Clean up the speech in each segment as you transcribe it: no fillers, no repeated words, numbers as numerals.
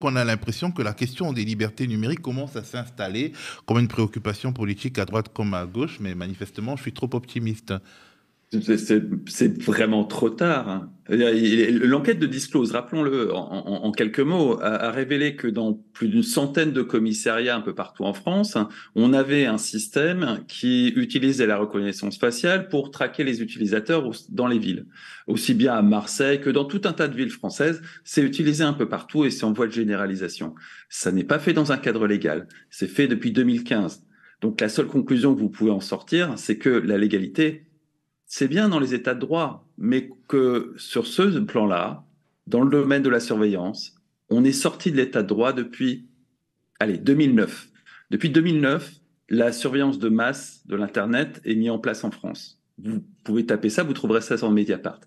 qu'on a l'impression que la question des libertés numériques commence à s'installer comme une préoccupation politique à droite comme à gauche, mais manifestement, je suis trop optimiste. C'est vraiment trop tard, hein. L'enquête de Disclose, rappelons-le en quelques mots, a révélé que dans plus d'une centaine de commissariats un peu partout en France, on avait un système qui utilisait la reconnaissance faciale pour traquer les utilisateurs dans les villes. Aussi bien à Marseille que dans tout un tas de villes françaises, c'est utilisé un peu partout et c'est en voie de généralisation. Ça n'est pas fait dans un cadre légal, c'est fait depuis 2015. Donc la seule conclusion que vous pouvez en sortir, c'est que la légalité c'est bien dans les états de droit, mais que sur ce plan-là, dans le domaine de la surveillance, on est sorti de l'état de droit depuis, allez, 2009. Depuis 2009, la surveillance de masse de l'Internet est mise en place en France. Vous pouvez taper ça, vous trouverez ça sur Mediapart.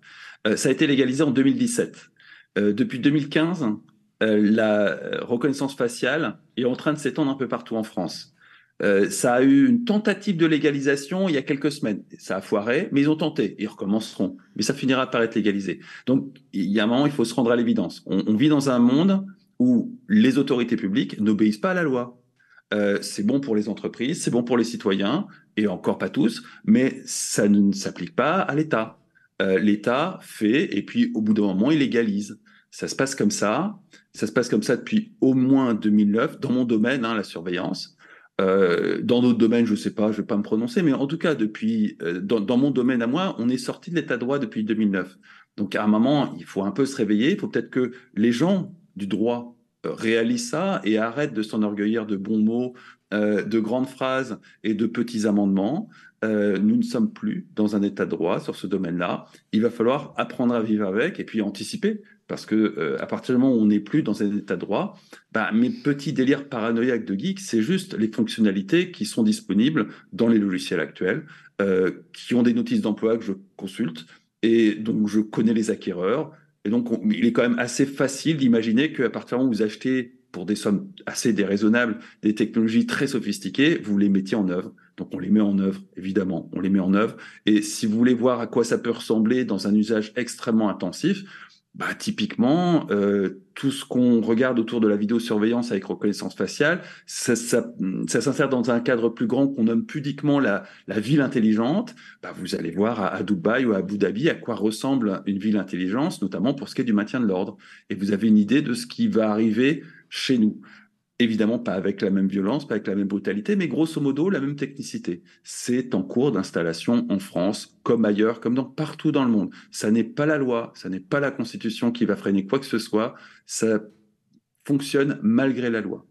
Ça a été légalisé en 2017. Depuis 2015, la reconnaissance faciale est en train de s'étendre un peu partout en France. Ça a eu une tentative de légalisation il y a quelques semaines. Ça a foiré, mais ils ont tenté. Ils recommenceront. Mais ça finira par être légalisé. Donc, il y a un moment, il faut se rendre à l'évidence. On vit dans un monde où les autorités publiques n'obéissent pas à la loi. C'est bon pour les entreprises, c'est bon pour les citoyens, et encore pas tous, mais ça ne s'applique pas à l'État. L'État fait, et puis au bout d'un moment, il légalise. Ça se passe comme ça se passe comme ça depuis au moins 2009, dans mon domaine, hein, la surveillance. Dans d'autres domaines, je ne sais pas, je ne vais pas me prononcer, mais en tout cas, dans mon domaine à moi, on est sorti de l'état de droit depuis 2009. Donc à un moment, il faut un peu se réveiller, il faut peut-être que les gens du droit réalisent ça et arrêtent de s'enorgueillir de bons mots, de grandes phrases et de petits amendements. Nous ne sommes plus dans un état de droit sur ce domaine-là. Il va falloir apprendre à vivre avec et puis anticiper, parce que à partir du moment où on n'est plus dans un état de droit, bah, mes petits délires paranoïaques de geek, c'est juste les fonctionnalités qui sont disponibles dans les logiciels actuels, qui ont des notices d'emploi que je consulte, et donc je connais les acquéreurs. Et donc, il est quand même assez facile d'imaginer qu'à partir du moment où vous achetez pour des sommes assez déraisonnables des technologies très sophistiquées, vous les mettiez en œuvre. Donc, on les met en œuvre, évidemment, on les met en œuvre. Et si vous voulez voir à quoi ça peut ressembler dans un usage extrêmement intensif, bah, typiquement, tout ce qu'on regarde autour de la vidéosurveillance avec reconnaissance faciale, ça s'insère dans un cadre plus grand qu'on nomme pudiquement la ville intelligente. Bah, vous allez voir à Dubaï ou à Abu Dhabi à quoi ressemble une ville intelligente, notamment pour ce qui est du maintien de l'ordre. Et vous avez une idée de ce qui va arriver chez nous. Évidemment, pas avec la même violence, pas avec la même brutalité, mais grosso modo, la même technicité. C'est en cours d'installation en France, comme ailleurs, comme dans partout dans le monde. Ça n'est pas la loi, ça n'est pas la Constitution qui va freiner quoi que ce soit. Ça fonctionne malgré la loi.